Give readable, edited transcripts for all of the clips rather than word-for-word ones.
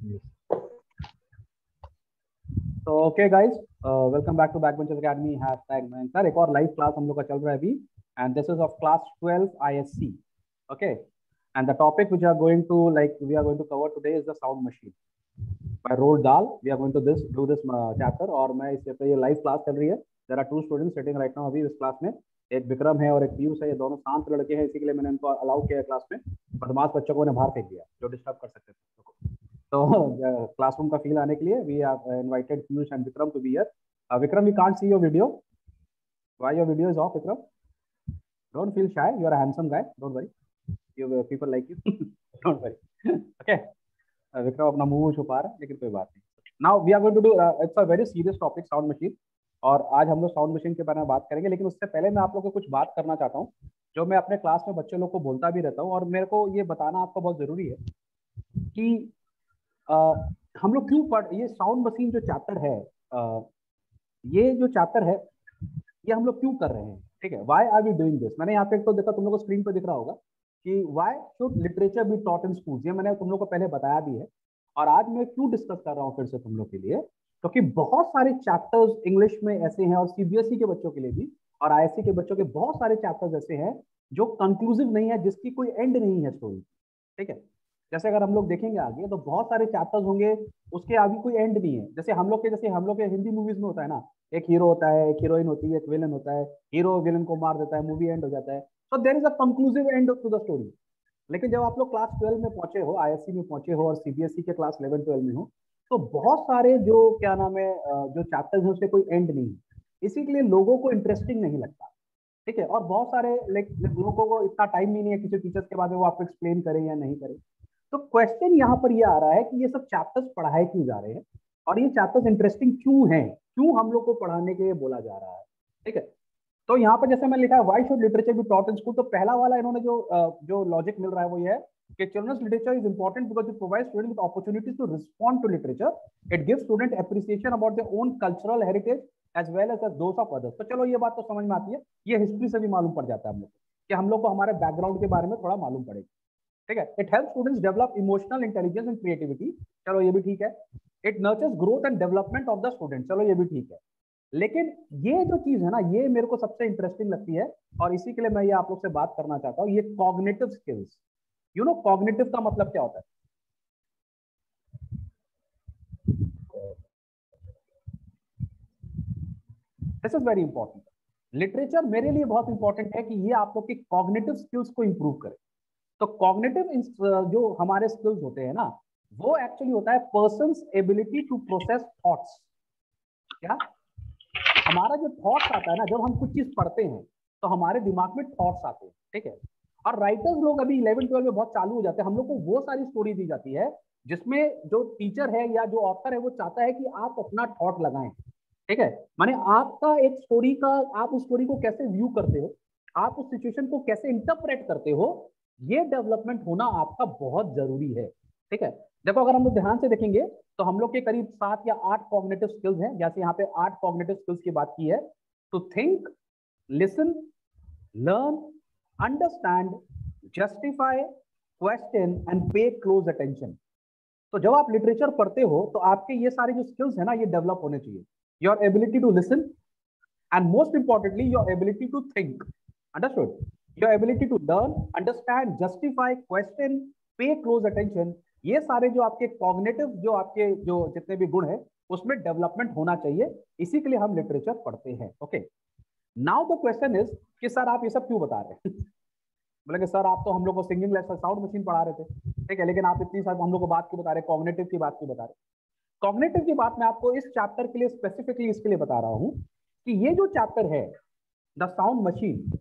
Yes. तो okay guys, welcome back to backbenchers academy #9 sir. एक और लाइव क्लास हम लोग का चल रहा है अभी, and this is of class 12 ISC. Okay, and the topic which we are going to cover today is the sound machine by Roald Dahl. We are going to do this chapter, और मैं इस chapter ये live class चल रही है. There are two students sitting right now अभी इस class में. एक विक्रम है और एक पीयूष है. ये दोनों शांत लड़के हैं, इसी के लिए मैंने इनको अलाउ किया क्लास में. बदमाश बच्चों को बाहर फेंक दिया जो डिस्टर्ब कर सकते थे. तो क्लासरूम का फील आने के लिए we have invited Piyush and Vikram to be here. Vikram, we can't see your video. Why your video is off, Vikram? Don't feel shy. You are a handsome guy. Don't worry. You people like you. Don't worry. Okay. Vikram अपना मुंह छुपा रहा है, लेकिन कोई बात नहीं. Now we are going to do it's a very serious topic, sound machine. और आज हम लोग साउंड मशीन के बारे में बात करेंगे, लेकिन उससे पहले मैं आप लोगों को कुछ बात करना चाहता हूँ जो मैं अपने क्लास में बच्चे लोग को बोलता भी रहता हूँ, और मेरे को ये बताना आपको बहुत जरूरी है कि हम लोग क्यों पढ़ ये साउंड मशीन जो चैप्टर है, ये जो चैप्टर है ये हम लोग क्यों कर रहे हैं. ठीक है, why are we doing this. मैंने यहाँ पे तो देखा, तुम लोग को स्क्रीन पे दिख रहा होगा कि why should literature be taught in schools. ये मैंने तुम लोग को पहले बताया भी है, और आज मैं क्यों डिस्कस कर रहा हूँ फिर से तुम लोग के लिए, क्योंकि बहुत सारे चैप्टर्स इंग्लिश में ऐसे हैं, और CBSE के बच्चों के लिए भी और ISC के बच्चों के बहुत सारे चैप्टर्स ऐसे हैं जो कंक्लूसिव नहीं है, जिसकी कोई एंड नहीं है स्टोरी. ठीक है, जैसे अगर हम लोग देखेंगे आगे तो बहुत सारे चैप्टर्स होंगे, उसके आगे कोई एंड नहीं है. जैसे हम लोग के हिंदी मूवीज में होता है ना, एक हीरो होता है, एक हीरोइन होती है, एक विलन होता है, हीरो विलन को मार देता है, मूवी एंड हो जाता है. So there is a conclusive end to the story. लेकिन जब आप लोग क्लास 12 में पहुंचे हो, ISC में पहुंचे हो, और CBSE के क्लास 11-12 में हो, तो बहुत सारे जो क्या नाम है जो चैप्टर्स हैं उसके कोई एंड नहीं है, इसी के लिए लोगों को इंटरेस्टिंग नहीं लगता. ठीक है, और बहुत सारे लोगों को इतना टाइम नहीं है किसी टीचर्स के बाद में वो आपको एक्सप्लेन करें या नहीं करें. तो क्वेश्चन यहाँ पर ये आ रहा है कि ये सब चैप्टर्स पढ़ाए क्यों जा रहे हैं, और ये चैप्टर्स इंटरेस्टिंग क्यों हैं, क्यों हम लोग को पढ़ाने के लिए बोला जा रहा है. ठीक है, तो यहाँ पर जैसे मैं लिखा है why should literature be taught in school, तो पहला वाला इन्होंने जो लॉजिक मिल रहा है वो ये है कि children's literature is important because it provides student with opportunities to respond to literature. It gives student appreciation about their own cultural heritage as well as those of others. तो चलो ये बात तो समझ में आती है, ये हिस्ट्री से भी मालूम पड़ जाता है हम लोग कि हम लोग को हमारे बैकग्राउंड के बारे में थोड़ा मालूम पड़ेगा. ठीक है, it help students develop emotional intelligence and creativity. चलो ये भी ठीक है. It nurtures growth and development of the student. चलो ये भी ठीक है. लेकिन ये जो चीज है ना, ये मेरे को सबसे इंटरेस्टिंग लगती है, और इसी के लिए मैं ये आप लोग से बात करना चाहता हूँ. ये cognitive skills. You know cognitive का मतलब क्या होता है? This is very important. Literature मेरे लिए बहुत इंपॉर्टेंट है कि ये आप लोग की कॉग्निटिव स्किल्स को इंप्रूव करे. तो कॉग्निटिव जो हमारे स्किल्स होते हैं ना, वो एक्चुअली होता है person's ability to process thoughts. क्या हमारा जो थॉट्स आता है ना, जब हम कुछ चीज पढ़ते हैं तो हमारे दिमाग में थॉट्स आते हैं. ठीक है, और राइटर्स लोग अभी 11-12 में बहुत चालू हो जाते हैं. हम लोग को वो सारी स्टोरी दी जाती है जिसमें जो टीचर है या जो ऑथर है वो चाहता है कि आप अपना थॉट लगाएं. ठीक है, माने आपका एक स्टोरी का, आप उस स्टोरी को कैसे व्यू करते हो, आप उस सिचुएशन को कैसे इंटरप्रेट करते हो, ये डेवलपमेंट होना आपका बहुत जरूरी है. ठीक है, देखो अगर हम लोग ध्यान से देखेंगे तो हम लोग के करीब 7 या 8 कॉग्निटिव स्किल्स हैं. जैसे यहाँ पे 8 कॉग्निटिव स्किल्स की बात की है. To think, listen, learn, understand, justify, question and pay close attention. तो जब आप लिटरेचर पढ़ते हो तो आपके ये सारे जो स्किल्स है ना, ये डेवलप होने चाहिए. Your ability to listen, and most importantly your ability to think. Understood? Your ability to learn, understand, justify, question, pay close attention. ये सारे जो आपके कॉग्निटिव, जो आपके जो जितने भी गुण है उसमें डेवलपमेंट होना चाहिए. इसी के लिए हम लिटरेचर पढ़ते हैं. Okay, now the question is कि सर आप ये सब क्यों बता रहे हैं? बोले कि सर आप तो हम लोग को सिंगिंग लेसन, साउंड मशीन पढ़ा रहे थे. ठीक है, लेकिन आप इतनी सारी हम लोग को बात क्यों बता रहे हैं, कॉग्निटिव की बात क्यों बता रहे हैं? कॉग्निटिव की बात मैं आपको इस चैप्टर के लिए स्पेसिफिकली इसके लिए बता रहा हूं कि ये जो चैप्टर है द साउंड मशीन,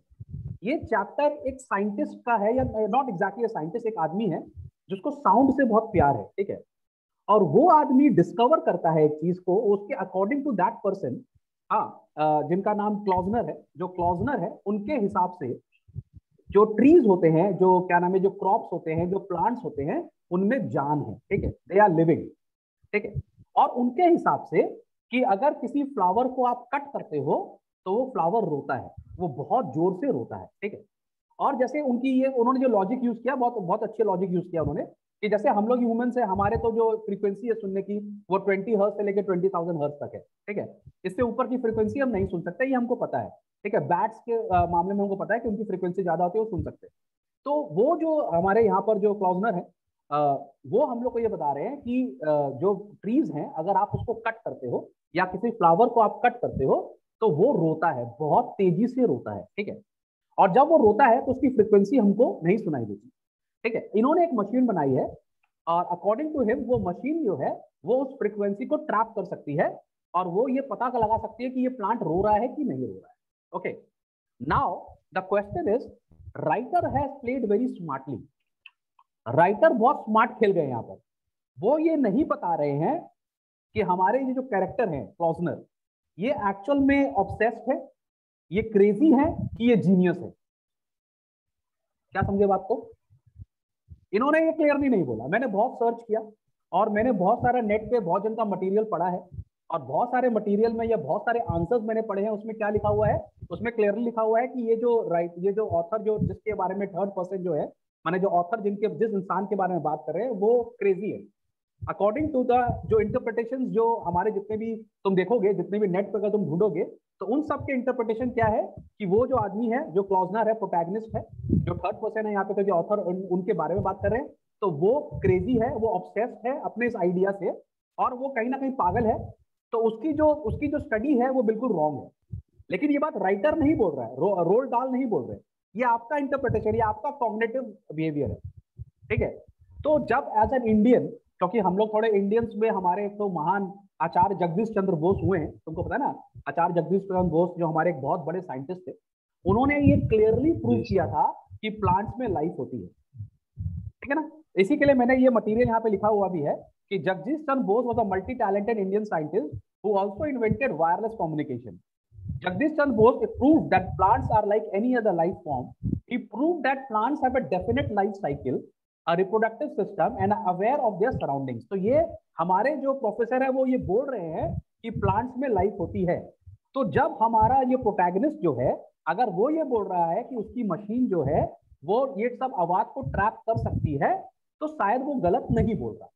ये चैप्टर एक साइंटिस्ट का है, या नॉट एग्जैक्टली साइंटिस्ट, एक आदमी है जिसको साउंड से बहुत प्यार है. ठीक है, और वो आदमी डिस्कवर करता है एक चीज को, उसके अकॉर्डिंग टू दैट पर्सन, हाँ, जिनका नाम क्लॉजनर है, जो क्लॉजनर है उनके हिसाब से जो ट्रीज होते हैं, जो क्या नाम है, जो क्रॉप्स होते हैं, जो प्लांट्स होते हैं, उनमें जान है. ठीक है, दे आर लिविंग. ठीक है, और उनके हिसाब से कि अगर किसी फ्लावर को आप कट करते हो तो वो फ्लावर रोता है, वो बहुत जोर से रोता है. ठीक है, और जैसे उनकी ये उन्होंने जो लॉजिक यूज किया, बहुत बहुत अच्छे लॉजिक यूज किया उन्होंने कि जैसे हम लोग ह्यूमन से, हमारे तो जो फ्रीक्वेंसी है सुनने की वो 20 हर्ट्ज से लेकर 20,000 हर्ट्ज तक है, ठीक है। इससे ऊपर की फ्रीक्वेंसी हम नहीं सुन सकते, ये हमको पता है, ठीक है। बैट्स के मामले में हमको पता है कि उनकी फ्रीक्वेंसी ज्यादा होती है, वो सुन सकते हैं। तो वो जो हमारे यहाँ पर जो क्लाउजनर है, अ, वो हम लोग को ये बता रहे हैं कि जो ट्रीज हैं, अगर आप उसको कट करते हो या किसी फ्लावर को आप कट करते हो तो वो रोता है, बहुत तेजी से रोता है, ठीक है। और जब वो रोता है तो उसकी फ्रिक्वेंसी हमको नहीं सुनाई देती, ठीक है। इन्होंने एक मशीन बनाई है और अकॉर्डिंग टू हिम वो मशीन जो है वो उस फ्रिक्वेंसी को ट्रैप कर सकती है और वो ये पता लगा सकती है कि ये प्लांट रो रहा है कि नहीं रो रहा है। Okay, now the question is, writer has played very smartly. Writer बहुत स्मार्ट खेल गए यहाँ पर। वो ये नहीं बता रहे हैं कि हमारे ये जो कैरेक्टर हैं क्लॉजनर, ये एक्चुअल में ऑब्सेस्ड है, ये क्रेजी है कि ये जीनियस है। क्या समझे बात को? इन्होंने ये क्लियरली नहीं बोला। मैंने बहुत सर्च किया और मैंने बहुत सारा नेट पे बहुत जन का मटेरियल पढ़ा है और बहुत सारे मटेरियल में या बहुत सारे आंसर्स मैंने पढ़े हैं। उसमें क्या लिखा हुआ है? उसमें क्लियरली लिखा हुआ है कि ये जो ऑथर जो जिसके बारे में थर्ड पर्सन जो है, माने जो ऑथर जिस इंसान के बारे में बात कर रहे हैं वो क्रेजी है। अकॉर्डिंग टू द जो इंटरप्रिटेशन जो हमारे जितने भी तुम देखोगे, जितने भी नेट पर अगर तुम ढूंढोगे तो उन सब के इंटरप्रिटेशन क्या है कि वो जो आदमी है, जो क्लॉजनर है, प्रोटैगनिस्ट है, जो थर्ड पर्सन है यहाँ पे, तो जो ऑथर उनके बारे में बात कर रहे हैं, तो वो क्रेजी है, वो ऑब्सेस्ड है अपने इस आइडिया से और वो कहीं ना कहीं पागल है। तो उसकी जो स्टडी है वो बिल्कुल रॉन्ग है। लेकिन ये बात राइटर नहीं बोल रहा है, रोल डाल नहीं बोल रहे, ये आपका इंटरप्रिटेशन, ये आपका कॉग्निटिव बिहेवियर है, ठीक है। तो जब एज एन इंडियन, क्योंकि हम लोग थोड़े इंडियंस में हमारे एक तो महान आचार्य जगदीश चंद्र बोस हुए हैं, तुमको पता है ना, आचार्य जगदीश चंद्र बोस जो हमारे एक बहुत बड़े साइंटिस्ट थे, उन्होंने ये क्लियरली प्रूव किया था कि प्लांट्स में लाइफ होती है, ठीक है ना। इसी के लिए मैंने ये मटेरियल यहाँ पे लिखा हुआ भी है कि Jagadish Chandra Bose was a multi talented Indian scientist who also invented wireless communication. Jagdish Chandra Bose proved that plants are like any other life form. He proved that plants have a definite life cycle, a reproductive system, and are aware of their surroundings. तो ये हमारे जो professor है वो ये बोल रहे हैं कि प्लांट्स में लाइफ होती है। तो जब हमारा ये प्रोटैगनिस्ट जो है, अगर वो ये बोल रहा है कि उसकी मशीन जो है वो ये सब आवाज को ट्रैप कर सकती है, तो शायद वो गलत नहीं बोल रहा,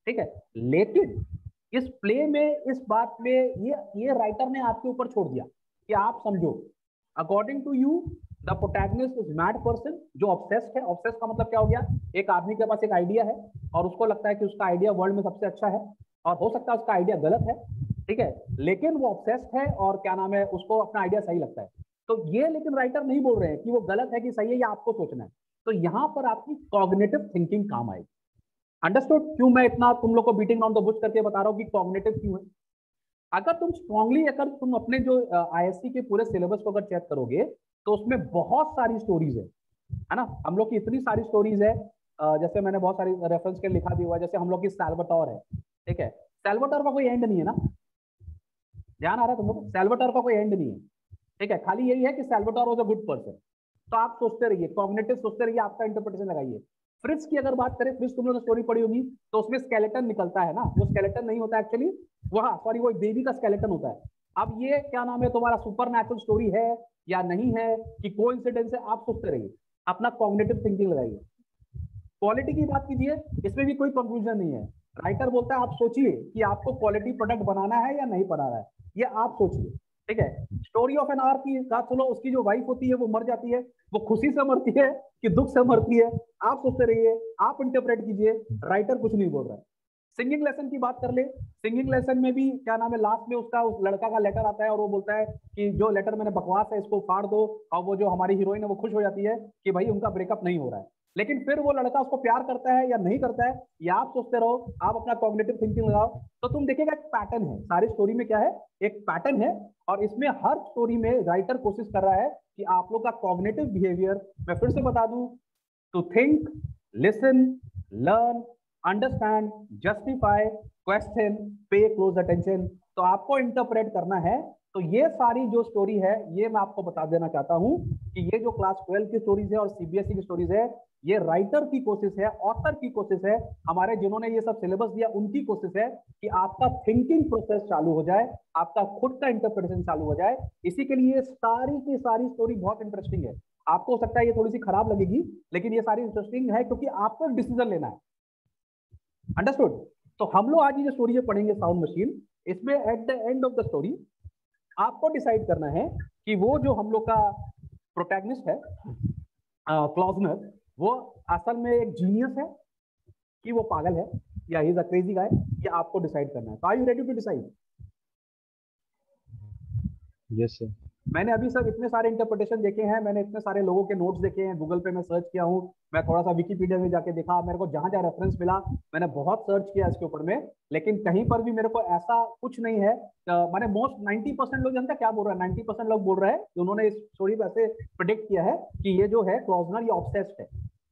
ठीक है। लेकिन इस प्ले में, इस बात में ये राइटर ने आपके ऊपर छोड़ दिया कि आप समझो। According to you the protagonist is mad person, जो ऑब्सेस्ड है। ऑब्सेस्ड का मतलब क्या हो गया? एक आदमी के पास एक आइडिया है और उसको लगता है कि उसका आइडिया वर्ल्ड में सबसे अच्छा है, और हो सकता है उसका आइडिया गलत है, ठीक है, लेकिन वो ऑब्सेस्ड है और क्या नाम है, उसको अपना आइडिया सही लगता है। तो ये लेकिन राइटर नहीं बोल रहे हैं कि वो गलत है कि सही है, या आपको सोचना है। तो यहां पर आपकी कॉग्निटिव थिंकिंग काम आएगी। अंडरस्टूड क्यों मैं इतना तुम लोग को बीटिंग ऑन द बुश करके बता रहा हूँ कि कॉग्निटिव क्यों है? अगर तुम स्ट्रांगली, अगर तुम अपने जो आईएससी के पूरे सिलेबस को अगर चेक करोगे तो उसमें बहुत सारी स्टोरीज है ना। हम लोग की इतनी सारी स्टोरीज है, जैसे मैंने बहुत सारी रेफरेंस के लिखा भी हुआ है, जैसे हम लोग की सैल्वाटोर है, ठीक है। सैल्वाटोर का कोई एंड नहीं है ना, ध्यान आ रहा है तुम लोग? सैल्वाटोर का कोई एंड नहीं है, ठीक है। खाली यही है कि सैल्वाटोर वाज अ गुड पर्सन। तो आप सोचते रहिए, कॉग्निटिव सोचते रहिए, आपका इंटरप्रिटेशन लगाइए। फ्रिज की अगर बात करें, फ्रिज तुम लोगों ने स्टोरी पढ़ी होगी, तो उसमें स्केलेटन निकलता है ना, वो स्केलेटन नहीं होता एक्चुअली, वहां सॉरी वो बेबी का स्केलेटन होता है। अब ये क्या नाम है, तुम्हारा सुपर नेचुरल स्टोरी है या नहीं है, कि कोइंसिडेंस है, आप सोचते रहिए, अपना कॉग्निटिव थिंकिंग लगाइए। क्वालिटी की बात कीजिए, इसमें भी कोई कंक्लूजन नहीं है। राइटर बोलता है आप सोचिए कि आपको क्वालिटी प्रोडक्ट बनाना है या नहीं बनाना है, ये आप सोचिए, ठीक है। स्टोरी ऑफ एन आर की बात सुनो, उसकी जो वाइफ होती है वो मर जाती है, वो खुशी से मरती है कि दुख से मरती है, आप सोचते रहिए, आप इंटरप्रेट कीजिए, राइटर कुछ नहीं बोल रहा है। सिंगिंग लेसन की बात कर ले, सिंगिंग लेसन में भी क्या नाम है, लास्ट में उसका उस लड़का का लेटर आता है और वो बोलता है कि जो लेटर मैंने बकवास है इसको फाड़ दो, और वो जो हमारी हीरोइन है वो खुश हो जाती है कि भाई उनका ब्रेकअप नहीं हो रहा है। लेकिन फिर वो लड़का उसको प्यार करता है या नहीं करता है, या आप सोचते रहो, आप अपना कॉग्निटिव थिंकिंग लगाओ, तो तुम देखिएगा एक पैटर्न है सारी स्टोरी में। क्या है? एक पैटर्न है, और इसमें हर स्टोरी में राइटर कोशिश कर रहा है कि आप लोग का कॉग्निटिव बिहेवियर, मैं फिर से बता दूं, to think, listen, learn, understand, justify, question, pay close attention, तो आपको इंटरप्रेट करना है। तो ये सारी जो स्टोरी है, ये मैं आपको बता देना चाहता हूं कि ये जो क्लास 12 की स्टोरीज है और सीबीएसई की स्टोरीज है, ये राइटर की कोशिश है, ऑथर की कोशिश है, हमारे जिन्होंने ये सब सिलेबस दिया उनकी कोशिश है कि आपका थिंकिंग प्रोसेस चालू हो जाए, आपका खुद का इंटरप्रिटेशन चालू हो जाए। इसी के लिए सारी की सारी स्टोरी बहुत इंटरेस्टिंग है। आपको हो सकता है ये थोड़ी सी खराब लगेगी, लेकिन ये सारी इंटरेस्टिंग है क्योंकि आपको डिसीजन लेना है। अंडरस्टूड? तो हम लोग आज ये जो स्टोरी जो पढ़ेंगे साउंड मशीन, इसमें at the end of the story आपको डिसाइड करना है कि वो जो हम लोग का प्रोटैगनिस्ट है क्लॉजनर, वो असल में एक जीनियस है कि वो पागल है, या ही इज अ क्रेजी गाय, ये आपको डिसाइड करना है। तो are you ready to decide? Yes sir. मैंने अभी सर इतने सारे इंटरप्रिटेशन देखे हैं, मैंने इतने सारे लोगों के नोट्स देखे हैं, गूगल पे मैं सर्च किया हूँ, मैं थोड़ा सा विकीपीडिया में जाके देखा, मेरे को जहां जहां रेफरेंस मिला मैंने बहुत सर्च किया इसके ऊपर में, लेकिन कहीं पर भी मेरे को ऐसा कुछ नहीं है। मैंने मोस्ट 90% लोग जानते हैं क्या बोल रहा है, 90% लोग बोल रहे हैं, उन्होंने इस स्टोरी में ऐसे प्रिडिक्ट किया है कि ये जो है क्लॉजनर ये ऑब्सेस्ड है।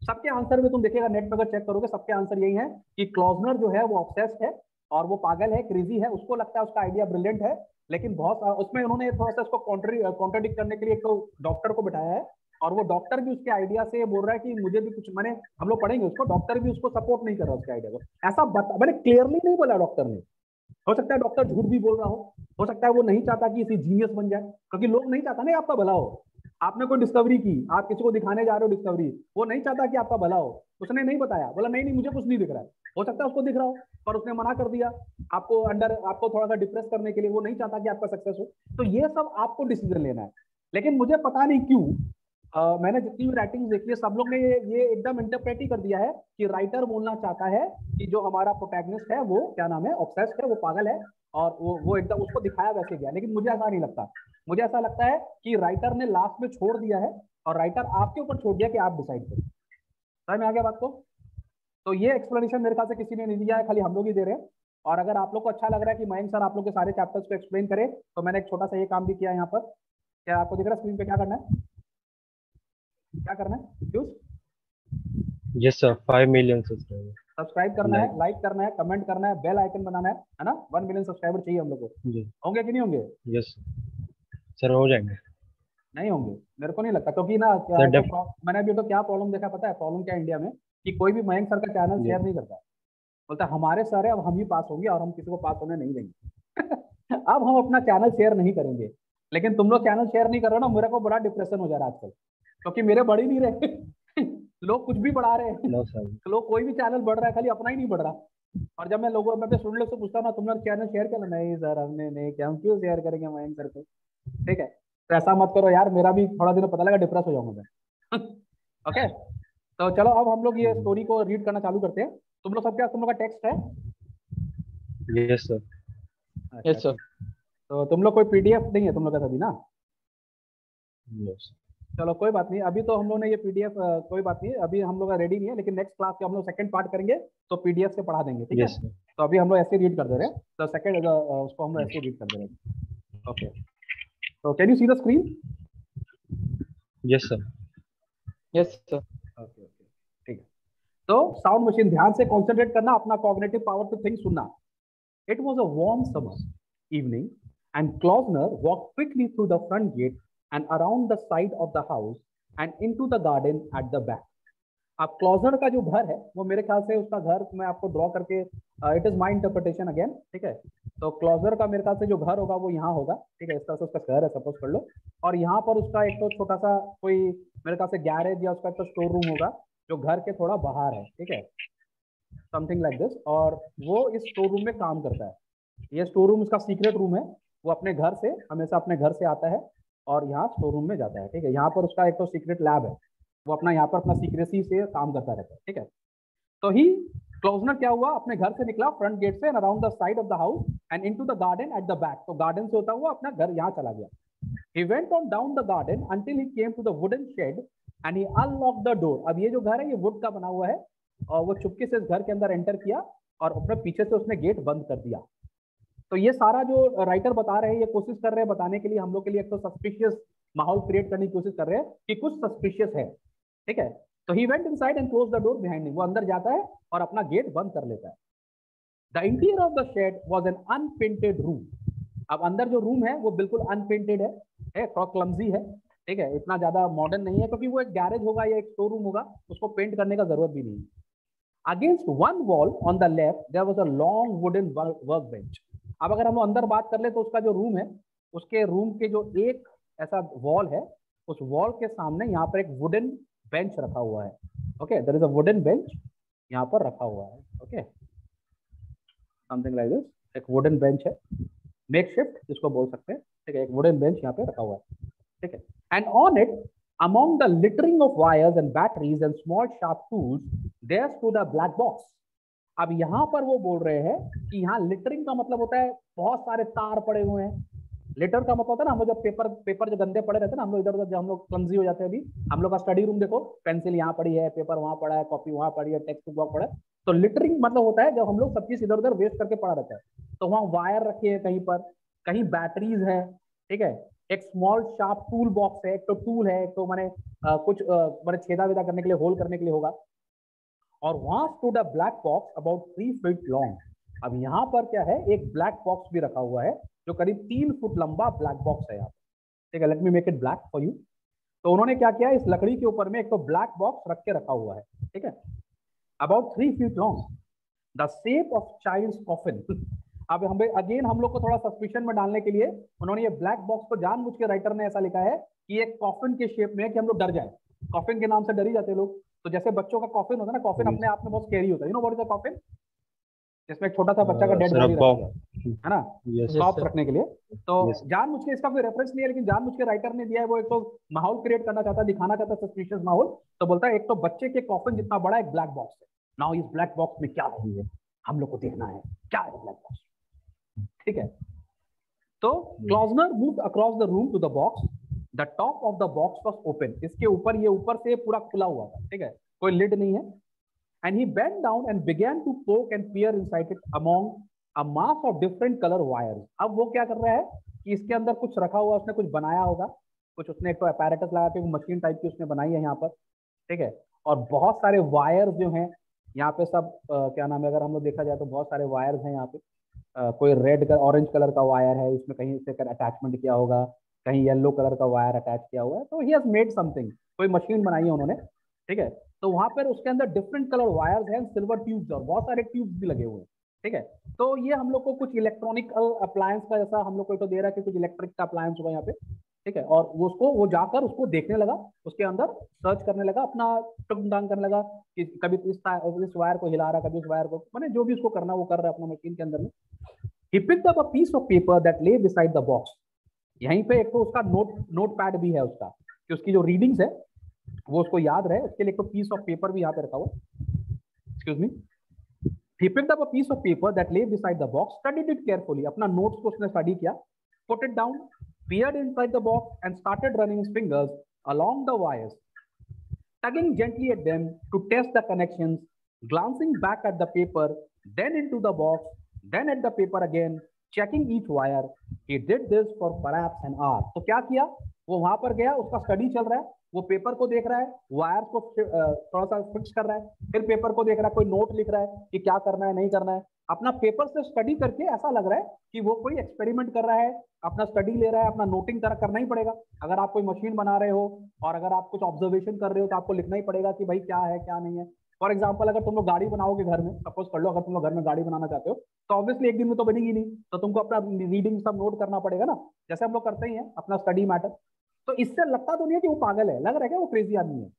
सबके आंसर में तुम देखिएगा, नेट पर अगर चेक करोगे सबके आंसर यही है कि क्लॉजनर जो है वो ऑब्सेस्ड है और वो पागल है, क्रेजी है, उसको लगता है उसका आइडिया ब्रिलियंट है। लेकिन बहुत उसमें उन्होंने थोड़ा सा इसको कॉन्ट्रडिक्ट करने के लिए एक तो डॉक्टर को बिठाया है, और वो डॉक्टर भी उसके आइडिया से बोल रहा है कि मुझे भी कुछ, मैंने हम लोग पढ़ेंगे उसको, डॉक्टर भी उसको सपोर्ट नहीं कर रहा उसके आइडिया को, ऐसा मैंने क्लियरली नहीं बोला डॉक्टर ने। हो सकता है डॉक्टर झूठ भी बोल रहा हो सकता है वो नहीं चाहता कि इसी जीनियस बन जाए, क्योंकि लोग नहीं चाहता ना आपका भला हो। आपने कोई डिस्कवरी की, आप किसी को दिखाने जा रहे हो डिस्कवरी, वो नहीं चाहता कि आपका भला हो, उसने नहीं बताया, बोला नहीं नहीं मुझे कुछ नहीं दिख रहा है, हो सकता है उसको दिख रहा हो पर उसने मना कर दिया आपको, आपको थोड़ा सा डिप्रेस करने के लिए, वो नहीं चाहता कि आपका सक्सेस हो। तो ये सब आपको डिसीजन लेना है। लेकिन मुझे पता नहीं क्यों मैंने जितनी भी राइटिंग देखी है सब लोग ने ये एकदम इंटरप्रेट ही कर दिया है कि राइटर बोलना चाहता है कि जो हमारा प्रोटैगनिस्ट है वो क्या नाम है, ऑब्सेस्ड है, वो पागल है, और वो एकदम उसको दिखाया वैसे गया। लेकिन मुझे ऐसा नहीं लगता, मुझे ऐसा लगता है कि राइटर ने लास्ट में छोड़ दिया है, और राइटर आपके ऊपर छोड़ दिया कि आप डिसाइड करें। समझ में आ गया बात को? तो ये एक्सप्लेनेशन मेरे ख्याल से किसी ने नहीं दिया है, खाली हम लोग ही दे रहे हैं। और अगर आप लोग को अच्छा लग रहा है कि मयंक सर आप लोग के सारे चैप्टर्स को एक्सप्लेन करें, तो मैंने एक छोटा सा ये काम भी किया यहाँ पर। क्या आपको दिख रहा है स्क्रीन पे क्या करना है? क्या करना है use? Yes sir, 5 million subscriber. Subscribe करना है, लाइक करना है, कमेंट करना है, बेल आइकन बनाना है ना। 1 मिलियन सब्सक्राइबर चाहिए हम लोग को। जी होंगे कि नहीं होंगे? यस सर, हो जाएंगे नहीं होंगे, मेरे को नहीं लगता, क्योंकि ना सर। मैंने अभी तो क्या प्रॉब्लम देखा पता है, प्रॉब्लम क्या है इंडिया में, कि कोई भी मयंक सर का चैनल जी शेयर नहीं करता। बोलता है हमारे सर है, अब हम ही पास होंगे और हम किसी को पास होने नहीं देंगे। अब हम अपना चैनल शेयर नहीं करेंगे। लेकिन तुम लोग चैनल शेयर नहीं कर रहे हो ना, मेरे को बड़ा डिप्रेशन हो जा रहा है आजकल, क्योंकि मेरे बढ़ ही नहीं रहे। लोग कुछ भी बढ़ा रहे हैं, नो सर। लोग कोई भी चैनल बढ़ रहा है, खाली अपना ही नहीं बढ़ रहा। और जब मैं लोगों, मैं स्टूडेंट लोग से पूछता हूँ ना, तुम लोग चैनल शेयर कर, नहीं सर हमने नहीं किया, हम क्यों शेयर करेंगे मयंक सर को। ठीक है, तो ऐसा मत करो यार, मेरा भी थोड़ा दिन पता लगा डिप्रेस हो जाऊंगा मैं। ओके, तो चलो अब हम लोग ये स्टोरी को रीड करना चालू करते हैं। तुम लोग सब क्या, तुम लोग का टेक्स्ट है? Yes sir. अच्छा ठीक। तो तुम लोग कोई पीडीएफ नहीं है तुम लोग का सभी ना? यस चलो कोई बात नहीं, अभी तो हम लोग ने ये पीडीएफ, कोई बात नहीं अभी हम लोग का रेडी नहीं है, लेकिन नेक्स्ट क्लास के हम लोग सेकंड पार्ट करेंगे तो पीडीएफ से पढ़ा देंगे, ठीक है? Yes sir. तो अभी हम लोग ऐसे रीड कर दे रहे हैं, तो सेकंड उसको हम लोग ऐसे रीड कर दे रहे हैं। ओके, तो can you see the screen? Yes sir. Yes sir. Okay okay ठीक है। तो साउंड मशीन, ध्यान से कॉन्सेंट्रेट करना, अपना कॉग्निटिव पावर टू थिंक सुनना। It was a warm summer evening, and Klausner walked quickly through the front gate and around the side of the house and into the garden at the back. अब closure का जो घर है वो मेरे ख्याल से उसका घर मैं आपको ड्रॉ करके, it is my interpretation again, ठीक है? तो क्लॉजर का मेरे ख्याल से जो घर होगा वो यहाँ होगा, ठीक है? इस तरह से उसका घर है सपोज कर लो, और यहाँ पर उसका एक तो छोटा सा कोई मेरे ख्याल से गैरेज या उसका एक तो स्टोर रूम होगा जो घर के थोड़ा बाहर है, ठीक है? Something like this. और वो इस स्टोर रूम में काम करता है, ये स्टोर रूम उसका सीक्रेट रूम है। वो अपने घर से हमेशा अपने घर से आता है और यहाँ स्टोर रूम में जाता है, ठीक है? यहाँ पर उसका एक तो सीक्रेट लैब है, वो अपना यहाँ पर अपना सीक्रेसी से काम करता रहता है, ठीक है? तो ही क्लोजनर क्या हुआ, अपने घर से निकला फ्रंट गेट से, and around the side of the house and into the garden at the back. तो गार्डन से होता हुआ अपना घर यहाँ चला गया। He went on down the garden until he came to the wooden shed and he unlocked the door. अब ये जो घर है ये वुड का बना हुआ है, और वो चुपके से इस घर के अंदर एंटर किया और अपने पीछे से उसने गेट बंद कर दिया। तो ये सारा जो राइटर बता रहे हैं, ये कोशिश कर रहे हैं बताने के लिए हम लोग के लिए एक तो सस्पिशियस माहौल क्रिएट करने की कोशिश कर रहे हैं कि कुछ सस्पिशियस है, ठीक है? तो he went inside and close the door behind him. वो अंदर जाता है और अपना गेट बंद कर लेता है। The interior of the shed was an unpainted room. अब अंदर जो रूम है वो बिल्कुल अनपेंटेड है, थोड़ा क्लमजी है, ठीक है? इतना ज्यादा मॉडर्न नहीं है, क्योंकि वो एक गैरेज होगा या एक स्टोर रूम होगा, उसको पेंट करने का जरूरत भी नहीं है। Against one wall on the left there was a long wooden work bench. अब अगर हम लोग अंदर बात कर ले तो उसका जो रूम है, उसके रूम के जो एक ऐसा वॉल है, उस वॉल के सामने यहाँ पर एक वुडन बेंच रखा हुआ है। Okay, there is a wooden bench यहाँ पर रखा हुआ है। ओके, समथिंग लाइक दिस, एक वुडन बेंच है, मेक शिफ्ट जिसको बोल सकते हैं, ठीक है, एक वुडन बेंच यहाँ पे रखा हुआ है, ठीक है, and on it among the littering of wires and batteries and small sharp tools there stood a black box. अब यहाँ पर वो बोल रहे हैं कि यहाँ लिटरिंग का मतलब होता है बहुत सारे तार पड़े हुए हैं। लेटर का मतलब होता है ना, हम लोग जब पेपर पेपर जो गंदे पड़े रहते हैं ना, हम लोग इधर उधर जब हम लोग क्लमजी हो जाते हैं, अभी हम लोग का स्टडी रूम देखो, पेंसिल यहाँ पड़ी है, पेपर वहां पड़ा है, कॉपी वहां पड़ी है, टेक्स्ट बुक वहां पड़ा है, तो लिटरिंग मतलब होता है जब हम लोग सब चीज इधर उधर वेस्ट करके पड़ा रहता है। तो वहाँ वायर रखे हैं कहीं पर, कहीं बैटरीज है, ठीक है, एक स्मॉल शार्प टूल बॉक्स है, एक तो टूल है, एक तो मैंने कुछ मैंने छेदा वेदा करने के लिए, होल करने के लिए होगा, और वहां stood a black box about 3 feet long. अब यहाँ पर क्या है, एक ब्लैक बॉक्स भी रखा हुआ है जो करीब 3 फुट लंबा ब्लैक बॉक्स है यहाँ पे, ठीक है, let me make it black for you. तो उन्होंने क्या किया, इस लकड़ी के ऊपर में एक तो ब्लैक बॉक्स रख के रखा हुआ है, ठीक है, about 3 feet long, the shape of child's coffin. अब हमें अगेन हम लोग को थोड़ा सस्पिशन में डालने के लिए उन्होंने ये ब्लैक बॉक्स को जानबूझ के राइटर ने ऐसा लिखा है कि एक कॉफिन के शेप में, कि हम लोग डर जाए, कॉफिन के नाम से डर ही जाते लोग। तो जैसे बच्चों का कॉफिन होता है ना, कॉफिन अपने आप में बहुत स्कैरी होता है, you know what is the coffin, जिसमें एक छोटा सा बच्चा का डेड Sir, बॉडी a रखा box. गया है ना, Yes, Yes, कॉप्स sir. रखने के लिए। तो yes, जानबूझ के, इसका कोई रेफरेंस नहीं है, लेकिन जानबूझ के राइटर ने दिया है, वो एक तो माहौल क्रिएट करना चाहता है, दिखाना चाहता है सस्पिशियस माहौल। तो बोलता है एक तो बच्चे के कॉफिन जितना बड़ा एक ब्लैक बॉक्स है, नाउ इस ब्लैक बॉक्स में क्या है, हम लोग को देखना है क्या है ब्लैक बॉक्स, ठीक है। तो Klausner moved across the room to the box, the top of the box was open, इसके ऊपर, ये ऊपर से पूरा खुला हुआ था, ठीक है, कोई लिड नहीं है, and he bent down and began to poke and peer inside it among a mass of different color wires। अब वो क्या कर रहा है कि इसके अंदर कुछ रखा हुआ, उसने कुछ बनाया होगा, कुछ उसने एक तो apparatus लगा के मशीन टाइप की उसने बनाई है यहाँ पर, ठीक है, और बहुत सारे वायर्स जो हैं यहाँ पे सब क्या नाम है, अगर हम लोग देखा जाए तो बहुत सारे वायर्स हैं यहाँ पे, कोई रेड का ऑरेंज कलर का वायर है, इसमें कहीं से अटैचमेंट किया होगा, कहीं येलो कलर का वायर अटैच किया हुआ है, तो ही हैज मेड समथिंग, कोई मशीन बनाई है उन्होंने, ठीक है। तो वहां पर उसके अंदर डिफरेंट कलर वायर्स हैं, सिल्वर ट्यूब्स, और बहुत सारे ट्यूब्स भी लगे हुए हैं, ठीक है। तो ये हम लोग को कुछ इलेक्ट्रॉनिकल अप्लायंस का, जैसा हम लोग को तो दे रहा है कि कुछ इलेक्ट्रिक का अप्लायंस होगा यहाँ पे, ठीक है, और वो जाकर उसको देखने लगा, उसके अंदर सर्च करने लगा, अपना टुकडांग करने लगा कि कभी इस वायर को हिला रहा, कभी इस वायर को, मैंने जो भी उसको करना वो कर रहा है अपना मशीन के अंदर में। He picked up a piece of paper that lay beside the box। यहीं पे एक तो उसका नोट पैड भी है उसका, कि उसकी जो रीडिंग्स है वो उसको याद रहे, उसके लिए एक तो पीस ऑफ पेपर भी यहाँ पे रखा हुआ, excuse me. He picked up a piece of paper that lay beside the box, studied it carefully, अपना नोट्स को उसने स्टडी किया, put it down, peered inside the box and started running his fingers along the wires, tugging gently at them to test the connections, glancing back at the paper, then into the box, then at the paper again, checking each wire। He did this for perhaps an hour। तो क्या किया, वो वहां पर गया, उसका study चल रहा है, वो पेपर को देख रहा है, वायर को थोड़ा सा फिक्स कर रहा है, फिर पेपर को देख रहा है, कोई नोट लिख रहा है कि क्या करना है नहीं करना है, अपना पेपर से स्टडी करके ऐसा लग रहा है कि वो कोई एक्सपेरिमेंट कर रहा है, अपना स्टडी ले रहा है, अपना नोटिंग करना ही पड़ेगा। अगर आप कोई मशीन बना रहे हो और अगर आप कुछ ऑब्जर्वेशन कर रहे हो तो आपको लिखना ही पड़ेगा कि भाई क्या है क्या नहीं है। फॉर एग्जाम्पल, अगर तुम लोग गाड़ी बनाओगे घर में, सपोज कर लो, अगर तुम लोग घर में गाड़ी बनाना चाहते हो तो ऑब्वियसली एक दिन में तो बनेगी नहीं, तो तुमको अपना रीडिंग सब नोट करना पड़ेगा ना, जैसे हम लोग करते ही हैं अपना स्टडी मैटर। तो इससे लगता तो नहीं है कि वो पागल है, लग रहा है क्या वो क्रेजी आदमी है?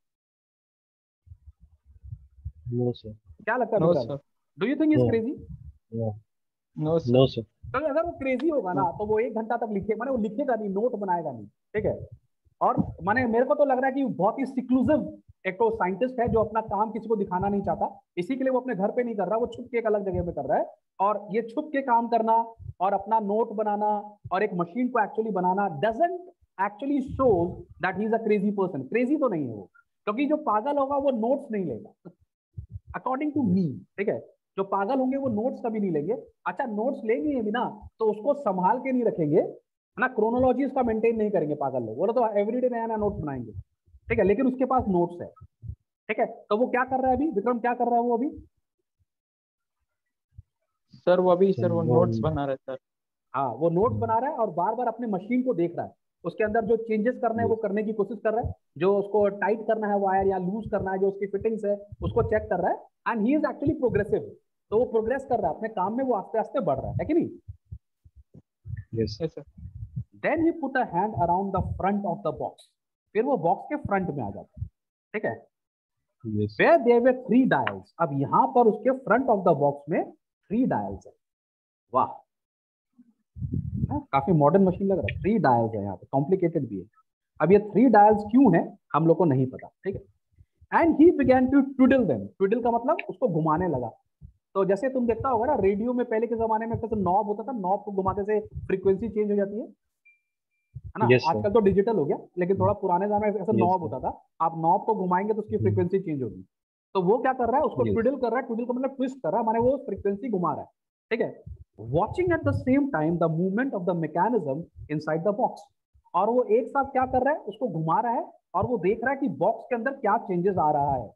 no, sir. क्या लगता है No, Vikrant? sir. Do you think is No. Crazy? No, No, sir. no, sir. तो अगर वो क्रेजी होगा ना तो वो 1 घंटा तक लिखे, माने वो लिखेगा नहीं, नोट बनाएगा नहीं, ठीक है। और माने मेरे को तो लग रहा है कि बहुत ही सिक्लूसिव एक तो साइंटिस्ट है जो अपना काम किसी को दिखाना नहीं चाहता, इसी के लिए वो अपने घर पे नहीं कर रहा, वो छुप के एक अलग जगह पे कर रहा है। और ये छुप के काम करना और अपना नोट बनाना और एक मशीन को actually banana doesn't actually shows that he is a crazy person. Crazy तो नहीं है वो, क्योंकि जो पागल होगा वो नोट्स नहीं लेगा, अकॉर्डिंग टू मी, ठीक है। जो पागल होंगे वो नोट्स कभी नहीं लेंगे। अच्छा, नोट्स लेंगे भी ना तो उसको संभाल के नहीं रखेंगे, है ना, क्रोनोलॉजी उसका मेंटेन नहीं करेंगे पागल लोग, वो तो एवरीडे नया नया नोट्स बनाएंगे, ठीक है, लेकिन उसके पास नोट्स है, ठीक है। तो वो क्या कर रहा है अभी, विक्रम क्या कर रहा है वो अभी? सर वो अभी सर वो वो- नोट्स बना रहे सर। हाँ, वो नोट्स बना रहा है और बार बार अपने मशीन को देख रहा है, उसके अंदर जो चेंजेस करने हैं वो करने की कोशिश कर रहा है, जो उसको टाइट करना है वायर या लूज करना है, जो उसकी फिटिंग्स है उसको चेक कर रहा है, and he is actually progressive. तो वो प्रोग्रेस कर रहा है अपने काम में, वो आस्ते आस्ते बढ़ रहा है कि नहीं? Yes. Yes, sir. Then he put a hand around the front of the box, फिर वो बॉक्स के फ्रंट में आ जाता है, ठीक है। Yes. Where there were 3 dials, अब यहाँ पर उसके फ्रंट ऑफ द बॉक्स में 3 dials है, वाह, काफी मॉडर्न मशीन लग रहा है। 3 डायल्स है यहाँ पे, कॉम्प्लिकेटेड भी है। अब ये 3 डायल्स क्यों है हम लोग को नहीं पता, ठीक है। And he began to twiddle them. Twiddle का मतलब उसको घुमाने लगा। तो जैसे तुम देखता होगा ना, रेडियो में पहले के जमाने में तो नॉब होता था, नॉब को घुमाते से फ्रीक्वेंसी चेंज हो जाती है ना। Yes, sir. आजकल तो डिजिटल हो गया, लेकिन थोड़ा पुराने जमाने में ऐसा Yes, नॉब sir. होता था। आप नॉब को घुमाएंगे तो उसकी फ्रीक्वेंसी चेंज होगी। तो वो क्या कर रहा है, उसको Yes. ट्विडल कर रहा है। ट्विडल का मतलब ट्विस्ट कर रहा है, माने वो फ्रीक्वेंसी घुमा रहा है, ठीक है। Watching at the same time the movement of the mechanism inside the box. और वो एक साथ क्या कर रहा है, उसको घुमा रहा है और वो देख रहा है कि बॉक्स के अंदर क्या चेंजेस आ रहा है।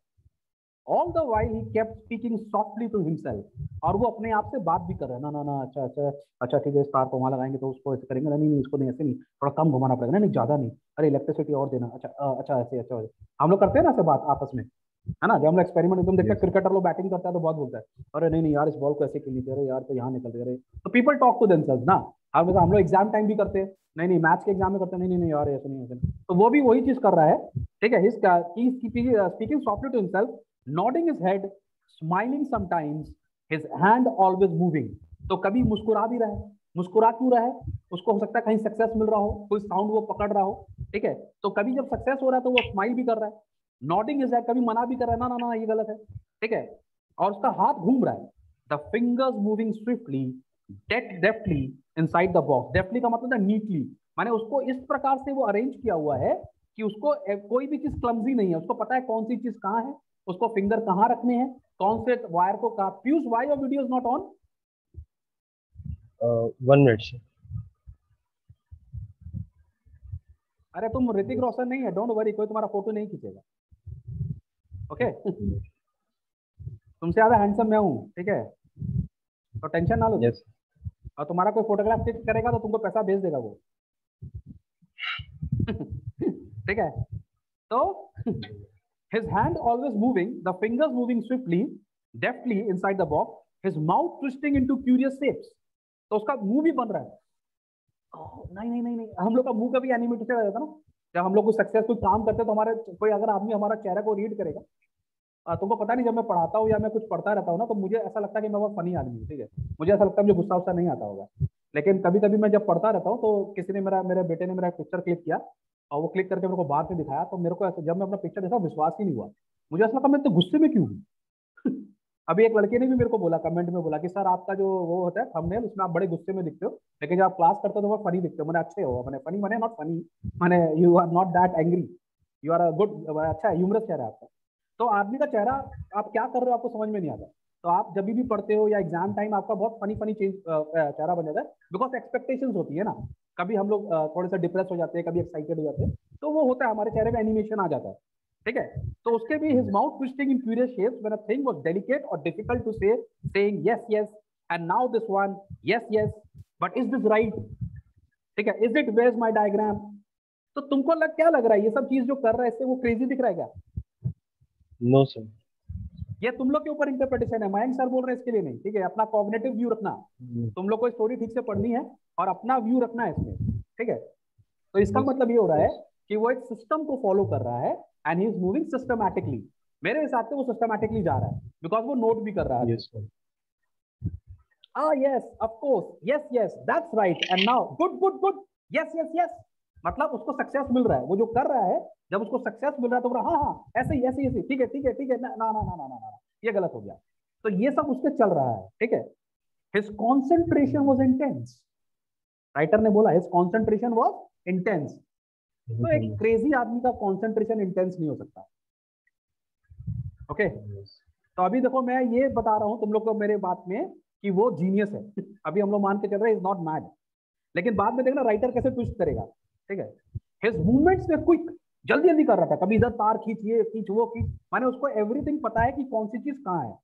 All the while he kept speaking softly to himself. और वो अपने आप से बात भी कर रहा है, ना ना ना, अच्छा अच्छा अच्छा, ठीक है, इस तार को वहां लगाएंगे तो उसको ऐसे करेंगे, नहीं नहीं इसको नहीं, ऐसे नहीं, थोड़ा कम घुमाना पड़ेगा, नहीं ज्यादा नहीं, अरे इलेक्ट्रिसिटी और देना, अच्छा अच्छा ऐसे, अच्छा हम लोग करते हैं ना ऐसे बात आपस में, है ना। जब हम लोग एक्सपेरिमेंट एकदम देखते हैं, Yes. क्रिकेटर लोग बैटिंग करता है तो बहुत बोलता है, अरे नहीं नहीं यार इस बॉल को ऐसे खेलनी चाहिए, अरे यार तो यहाँ निकल रही है, अरे। तो पीपल टॉक टू देमसेल्व्स ना। हम लोग एग्जाम टाइम भी करते हैं, नहीं नहीं मैथ्स के एग्जाम में करते हैं, नहीं नहीं यार ऐसे नहीं, ऐसे नहीं। तो वो भी वही चीज कर रहा है, ठीक है। Speaking softly to himself, nodding his head, smiling sometimes, his hand always moving. तो कभी मुस्कुरा भी रहा है। मुस्कुरा क्यों रहा है, उसको हो सकता है कहीं सक्सेस मिल रहा हो, कोई साउंड वो पकड़ रहा हो, ठीक है। तो कभी जब सक्सेस हो रहा है तो वो स्माइल भी कर रहा है, नॉडिंग इज, कभी मना भी कर रहा है, ना ना ना ये गलत है, ठीक है। और उसका हाथ घूम रहा है, the fingers moving swiftly deftly inside the box. Deftly का मतलब है नीटली, माने उसको इस प्रकार से वो अरेंज किया हुआ है कि उसको कोई भी चीज क्लमजी नहीं है, उसको पता है कौन सी चीज कहाँ है, उसको फिंगर कहाँ रखने हैं, कौन से वायर को कहा। Piyush, why your video is not on? 1 minute, sir. अरे तुम ऋतिक रोशन नहीं है, डोंट वरी, कोई तुम्हारा फोटो नहीं खींचेगा, ओके। तुमसे ज्यादा हैंडसम मैं हूँ, ठीक है, तो टेंशन ना लो। Yes. और तुम्हारा कोई फोटोग्राफ क्लिक करेगा तो तुमको पैसा भेज देगा वो। ठीक है। तो his hand always moving, the fingers moving swiftly, deftly inside the box, his mouth twisting into curious shapes. तो उसका मुंह भी बन रहा है। नहीं नहीं नहीं नहीं, हम लोग का मुंह का भी एनिमेटेड रहता है ना। जब हम लोग कोई सक्सेसफुल काम करते हैं तो हमारे कोई अगर आदमी हमारा चेहरा को रीड करेगा, तुमको पता नहीं, जब मैं पढ़ाता हूँ या मैं कुछ पढ़ता रहता हूँ ना, तो मुझे ऐसा लगता है कि मैं बहुत फनी आदमी हूँ, ठीक है। मुझे ऐसा लगता है मुझे गुस्सा उस्सा नहीं आता होगा, लेकिन कभी कभी मैं जब पढ़ता रहता हूँ तो किसी ने मेरे बेटे ने मेरा पिक्चर क्लिक किया और वो क्लिक करके मेरे को बाद में दिखाया, तो मेरे को ऐसा, जब मैं अपना पिक्चर देखा विश्वास ही नहीं हुआ। मुझे ऐसा लगा मैं तो गुस्से में क्यों हूँ। अभी एक लड़के ने भी मेरे को बोला, कमेंट में बोला कि सर आपका जो वो होता है थंबनेल, उसमें आप बड़े गुस्से में दिखते हो, लेकिन जब आप क्लास करते हो तो बहुत फनी दिखते हो। मैंने अच्छे हो, मैंने फनी मैंने नॉट फनी, मैंने you are not that angry, you are a good, अच्छा ह्यूमरस चेहरा है आपका। तो आदमी का चेहरा, आप क्या कर रहे हो आपको समझ में नहीं आता। तो आप जब भी पढ़ते हो या एग्जाम टाइम, आपका बहुत फनी फनी चेंज चेहरा बन जाता है, बिकॉज एक्सपेक्टेशंस होती है ना। कभी हम लोग थोड़े से डिप्रेस हो जाते हैं, कभी एक्साइटेड हो जाते हैं, तो वो होता है, हमारे चेहरे में एनिमेशन आ जाता है, ठीक है। तो उसके भी his mouth twisting in curious shapes when a thing was delicate और difficult to say, saying yes yes and now this one, yes yes but is this right, ठीक है, is it, where is my diagram. तो तुमको क्या लग रहा है, ये सब चीज जो कर रहा है इससे वो क्रेजी दिख रहा है क्या? No, sir. ये तुम लोग के ऊपर इंटरप्रिटेशन है, मयंक सर बोल रहे हैं इसके लिए नहीं, ठीक है। अपना कॉग्निटिव व्यू रखना, तुम लोग को स्टोरी ठीक से पढ़नी है और अपना व्यू रखना है इसमें, ठीक है। तो इसका Yes. मतलब ये हो रहा है Yes. कि वो एक सिस्टम को फॉलो कर रहा है and he is moving systematically. मेरे हिसाब से वो सिस्टमैटिकली जा रहा है, बिकॉज वो नोट भी कर रहा है। Yes, sir. Yes of course, yes yes that's right and now good good good, yes yes yes, मतलब उसको सक्सेस मिल रहा है, वो जो कर रहा है, जब उसको सक्सेस मिल रहा है तो बोला हाँ हाँ ऐसे ही ऐसे ही, ठीक है ठीक है ठीक है, ना ना ना ना ना ना, ये गलत हो गया। तो ये सब उसके चल रहा है, ठीक है। His concentration was intense, writer ने बोला हिज कॉन्सेंट्रेशन वॉज इंटेंस। तो एक क्रेजी आदमी का कॉन्सेंट्रेशन इंटेंस नहीं हो सकता, ओके। तो अभी देखो मैं ये बता रहा हूं तुम लोग को मेरे बात में कि वो जीनियस है। अभी हम लोग मान के चल रहे हैं इज नॉट मैड, लेकिन बाद में देखना राइटर कैसे ट्विस्ट करेगा, ठीक है। हिज मूवमेंट्स में क्विक, जल्दी जल्दी कर रहा था, कभी इधर तार खींच, ये खींच, वो खींच, माने उसको एवरीथिंग पता है कि कौन सी चीज कहाँ है।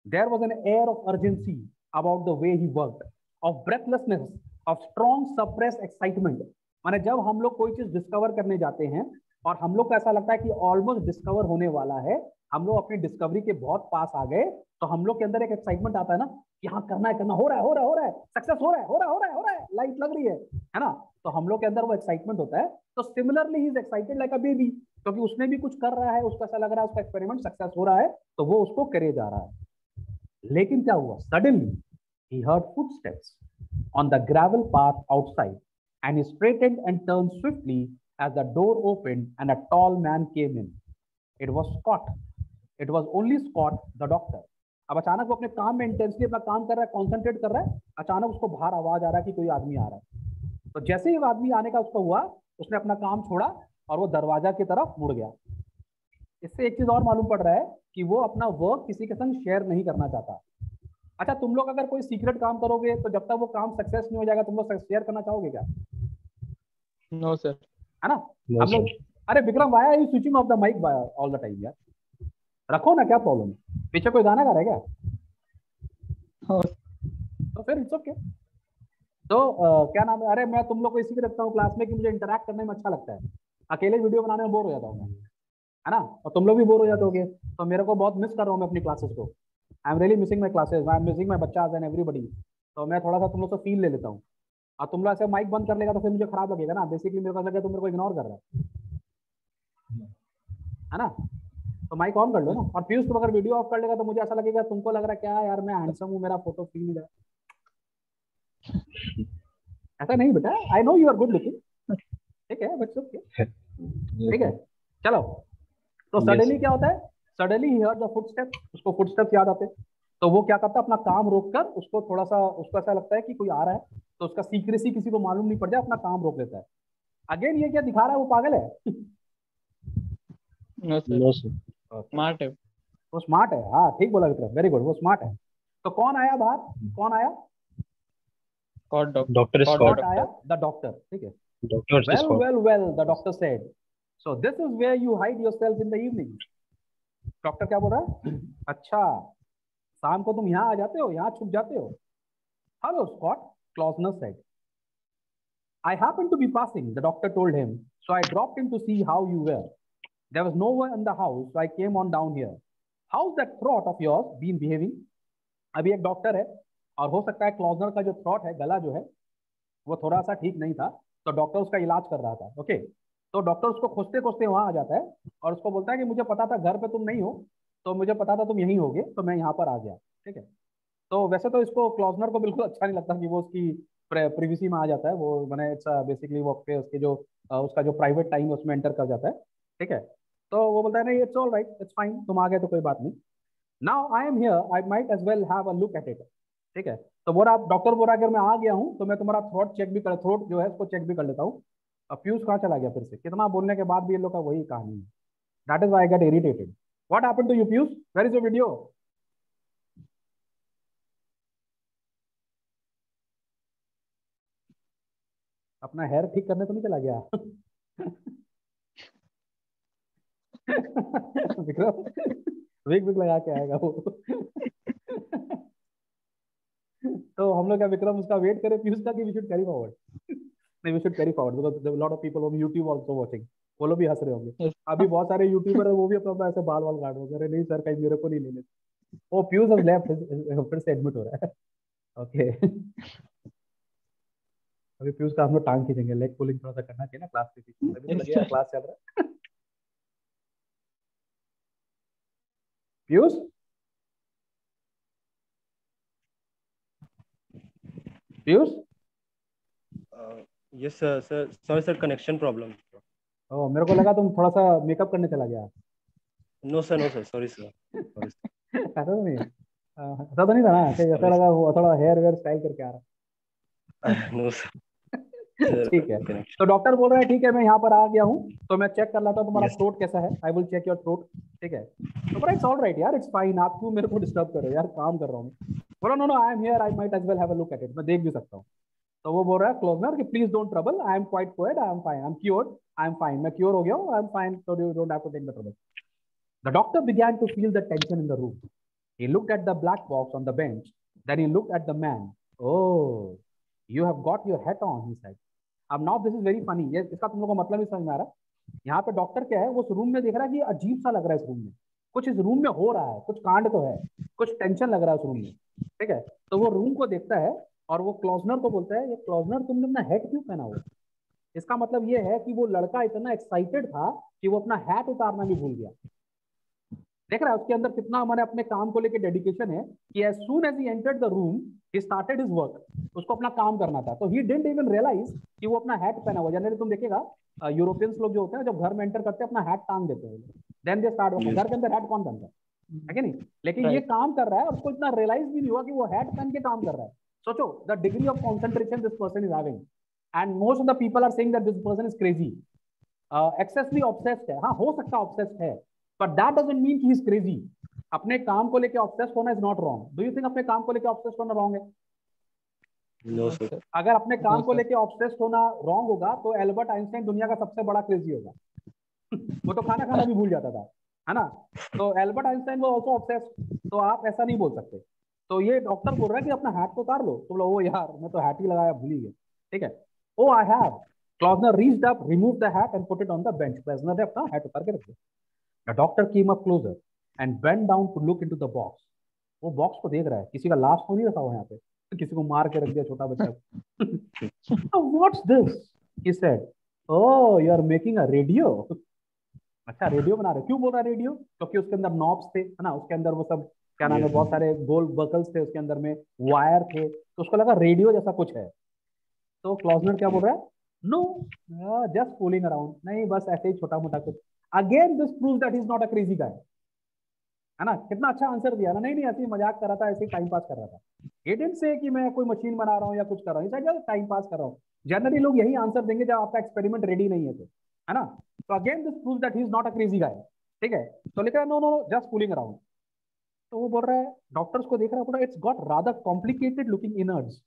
There was an air of urgency about the way he worked, of breathlessness, of strong suppress excitement. माने जब हम लोग कोई चीज डिस्कवर करने जाते हैं और हम लोग को ऐसा लगता है कि ऑलमोस्ट डिस्कवर होने वाला है, हम लोग अपनी डिस्कवरी के बहुत पास आ गए, तो हम लोग के अंदर एक एक्साइटमेंट आता है ना कि हाँ करना है, करना, हो रहा है हो रहा है हो रहा है, सक्सेस हो रहा है हो रहा है हो रहा है हो रहा है, लाइट लग रही है ना। तो हम लोग के अंदर वो एक्साइटमेंट होता है। तो similarly he is excited like a baby, क्योंकि उसने भी कुछ कर रहा है, उसको ऐसा लग रहा है उसका एक्सपेरिमेंट सक्सेस हो रहा है, तो वो उसको करे जा रहा है। लेकिन क्या हुआ, suddenly He heard footsteps on the gravel path outside, and he straightened and turned swiftly as the door opened and a tall man came in. It was Scott. It was only Scott, the doctor. अब अचानक वो अपने काम में intensely अपना काम कर रहा है, कॉन्सेंट्रेट कर रहा है, अचानक उसको बाहर आवाज आ रहा है कि कोई आदमी आ रहा है। तो जैसे ही वो आदमी आने का उसका हुआ, उसने अपना काम छोड़ा और वो दरवाजा की तरफ मुड़ गया। इससे एक चीज और मालूम पड़ रहा है कि वो अपना वर्क किसी के संग शेयर नहीं करना चाहता। अच्छा, तुम लोग अगर कोई सीक्रेट काम करोगे तो जब तक वो काम सक्सेस नहीं हो जाएगा तुम लोग शेयर करना चाहोगे क्या? No sir. है ना? No, हम लोग, अरे Vikram why are you switching off the mic all the time यार? रखो ना, क्या प्रॉब्लम है? पीछे कोई गाना गा रहा है क्या? तो फिर इट्स ओके। तो क्या नाम है, अरे मैं तुम लोग को इसी रखता हूँ क्लास में कि मुझे इंटरेक्ट करने में अच्छा लगता है। अकेले वीडियो बनाने में बोर हो जाता हूँ मैं, है ना? और तुम लोग भी बोर हो जाते होगे, तो मेरे को बहुत मिस कर रहा हूँ मैं अपनी क्लासेस को। I am really missing my classes, I am missing my बच्चास एंड एवरीबडी। तो मैं थोड़ा सा तुम लोग से फील ले लेता हूँ। और तुम लोग ऐसे माइक बंद कर लेगा तो फिर मुझे खराब लगेगा ना। बेसिकली मेरे को लगे तुम मेरे को इग्नोर कर रहा है ना? तो माइक ऑन कर लो ना। और पीयूष तुम अगर वीडियो ऑफ कर लेगा तो मुझे ऐसा लगेगा तुमको लग रहा है क्या यार मैं हैंडसम हूँ, मेरा फोटो फील नहीं रहा। ऐसा नहीं बेटा, I know you are good looking, ठीक है, बट ओके, ठीक है, चलो। तो सडनली क्या होता है? Suddenly he heard the footsteps, उसको फुटस्टेप्स याद आते। तो वो क्या करता है, अपना काम रोककर उसको थोड़ा सा, उसको ऐसा लगता है कि कोई आ रहा है, तो उसका सीक्रेसी किसी को मालूम नहीं पड़ जाए, अपना काम रोक लेता है। अगेन ये क्या दिखा रहा है, वो पागल है? No sir. No, sir. Smart है। वो स्मार्ट है, हाँ ठीक बोला विक्रम, वेरी गुड, वो स्मार्ट है। तो कौन आया बाहर, कौन आया? Scott doctor. Doctor Scott Scott Scott. आया, द डॉक्टर, ठीक है। Doctor well Scott. Well well, the doctor said, so this is where you hide yourself in the evening. Doctor क्या बोल रहा है? अच्छा, शाम को तुम यहाँ आ जाते हो, यहाँ छुप जाते हो। Hello Scott, Klausner said. I happened to be passing, the doctor told him, so I dropped in to see how you were. There was no one in the house, so I came on down here. How's that throat of yours been behaving? अभी एक doctor है और हो सकता है क्लॉजनर का जो throat है, गला जो है, वो थोड़ा सा ठीक नहीं था, तो डॉक्टर उसका इलाज कर रहा था। ओके, तो डॉक्टर उसको खोजते खोजते वहां आ जाता है और उसको बोलता है कि मुझे पता था घर पे तुम नहीं हो, तो मुझे पता था तुम यहीं होगे, तो मैं यहाँ पर आ गया, ठीक है। तो वैसे तो इसको क्लॉजनर को बिल्कुल अच्छा नहीं लगता कि वो उसकी प्रिवेसी में आ जाता है, वो मैंने इट्स बेसिकली वो उसके जो उसका जो प्राइवेट टाइम है उसमें एंटर कर जाता है, ठीक है। तो वो बोलता है नहीं, it's all right, it's fine, तुम आ गए तो कोई बात नहीं। Now I am here, I might as well have a look at it, ठीक है। तो बोला, डॉक्टर बोला अगर मैं आ गया हूँ तो मैं तुम्हारा थ्रोट चेक भी कर, थ्रोट जो है उसको चेक भी कर लेता हूँ। अब पीयूष कहाँ चला गया फिर से? कितना बोलने के बाद भी ये लोग का वही कहानी है। That is why I get irritated. What happened to you Piyush? Where is your video? अपना हेयर ठीक करने तो नहीं चला गया? विक्रम विग विग लगा के आएगा वो। तो हम लोग क्या विक्रम उसका वेट करें पीयूष का, कि वी शुड कैरी फॉरवर्ड? नहीं, we should carry forward because there lot of people on YouTube also watching. वो लोग भी हंस रहे होंगे। अभी बहुत सारे यूट्यूबर है, वो भी अपना ऐसे बाल वाल काट रहे हैं, अरे नहीं सर कहीं मेरे को नहीं लेने। ओ पीयूष हैज लेफ्ट, फिर से एडमिट हो रहा है। ओके। अभी पीयूष का हम लोग टांग खींचेंगे, लेग पुलिंग थोड़ा सा करना चाहिए ना क्लास के पीछे, तभी तो लगेगा क्लास चल रहा है। Piyush, Piyush, Yes, sir. Sir, sorry, sir. Connection problem. ओ मेरे को लगा तुम थोड़ा सा मेकअप करने चला गया। No, sir. No, sir. Sorry, sir. Sorry, sir. ऐसा तो नहीं, ऐसा तो नहीं था ना कि ऐसा Sorry, लगा वो थोड़ा हेयर वेयर स्टाइल करके आ रहा sir. No, sir. है। Sir, ठीक है, connection. तो डॉक्टर बोल रहा है ठीक है मैं यहाँ पर आ गया हूँ, तो मैं चेक कर लेता हूँ तुम्हारा Yes. थ्रोट कैसा है, I will check your throat, ठीक है। तो बोला इट्स ऑल राइट यार, इट्स फाइन, आप क्यों मेरे को डिस्टर्ब कर रहे हो यार, काम कर रहा हूँ मैं। बोला no no, I am here, I might as well have a look at it, मैं देख भी सकता हूँ। तो वो बोल रहा है क्लोजनर कि please don't trouble, I am quite quite, I am fine, I am cured, I am fine, मैं क्योर हो गया हूँ, I am fine, so you don't have to take the trouble. The doctor began to feel the tension in the room. He looked at the black box on the bench. Then he looked at the man. Oh, you have got your hat on, he said. अब now this is very funny. ये इसका तुम लोगों को मतलब ही समझ में आ रहा है? यहाँ पे डॉक्टर क्या है, वो उस रूम में देख रहा है कि अजीब सा लग रहा है इस रूम में, कुछ इस रूम में हो रहा है, कुछ कांड तो है, कुछ टेंशन लग रहा है उस रूम में, ठीक है। तो वो रूम को देखता है और वो क्लॉजनर को बोलता है, ये क्लॉजनर तुमने अपना हैट क्यों पहना हुआ? इसका मतलब ये है कि वो लड़का इतना एक्साइटेड था कि वो अपना हैट उतारना भी भूल गया। देख रहा है उसके अंदर कितना हमारे अपने काम को लेके डेडिकेशन है कि as soon as he entered the room he started his work, उसको अपना काम करना था। तो ही डिडंट इवन रियलाइज कि वो अपना हैट पहना हुआ। जनरली तुम देखेगा यूरोपियंस लोग जो होते हैं जब घर में एंटर करते हैं अपना हैट टांग देते हैं, देन दे स्टार्ट वर्किंग। घर के अंदर हैट कौन पहनता है कि नहीं? लेकिन ये Right. काम कर रहा है और उसको इतना रियलाइज भी नहीं हुआ कि वो हैट पहन के काम कर रहा है। सोचो the degree of concentration this person is having, and most of the people are saying that this person is crazy, excessively obsessed है। हाँ हो सकता है ऑब्सेस्ड है, बट दैट डजंट मीन कि ही इज क्रेजी। अपने काम को लेके ऑब्सेस्ड होना is not wrong. Do you think अपने काम को लेके ऑब्सेस्ड होना रॉन्ग है? No, sir. अगर अपने काम No, को sir. लेके ऑब्सेस्ड होना रॉन्ग होगा तो एल्बर्ट आइंस्टाइन दुनिया का सबसे बड़ा क्रेजी होगा। वो तो खाना खाना भी भूल जाता था, है ना? तो एल्बर्ट आइंस्टाइन वो आल्सो ऑब्सेस्ड, तो आप ऐसा नहीं बोल सकते। तो ये डॉक्टर बोल रहा है कि अपना हैट तो उतार लो। तो बोला ओ यार मैं तो हैट ही लगाया भूल ही गया। ठीक है, oh I have. Klausner reached up, removed the hat and put it on the bench. Klausner ने अपना हैट उतार के रख दिया। The doctor came up closer and bent down to look into the box. वो बॉक्स को देख रहा है, किसी का लाश तो नहीं रखा हुआ यहाँ पे, किसी को मार के रख दिया छोटा बच्चा। What's this, he said, oh you are making a radio. अच्छा रेडियो बना रहे, क्यों बोल रहा है रेडियो? क्योंकि उसके अंदर नॉब्स थे, है ना, उसके अंदर वो सब क्या नाम है, Yes, बहुत sir. सारे गोल बकल्स थे उसके अंदर में, वायर थे, तो उसको लगा रेडियो जैसा कुछ है। तो क्लॉजनर क्या बोल रहा है? नो, जस्ट फूलिंग अराउंड, नहीं बस ऐसे ही छोटा मोटा कुछ। Again this proves that he is not a crazy गाय, है ना? कितना अच्छा आंसर दिया ना। नहीं नहीं ऐसे ही मजाक कर रहा था, ऐसे ही टाइम पास कर रहा था। ही डिडंट से कि मैं कोई मशीन बना रहा हूँ या कुछ कर रहा हूँ, जस्ट टाइम पास कर रहा हूँ। जनरली लोग यही आंसर देंगे जब आपका एक्सपेरिमेंट रेडी नहीं है तो, है ना? तो again this proves that he is not a crazy guy. ठीक है, तो लिखा no no no just fooling around. तो वो बोल रहा है, डॉक्टर्स को देख रहा है, बोल रहा है it's got rather complicated looking innards.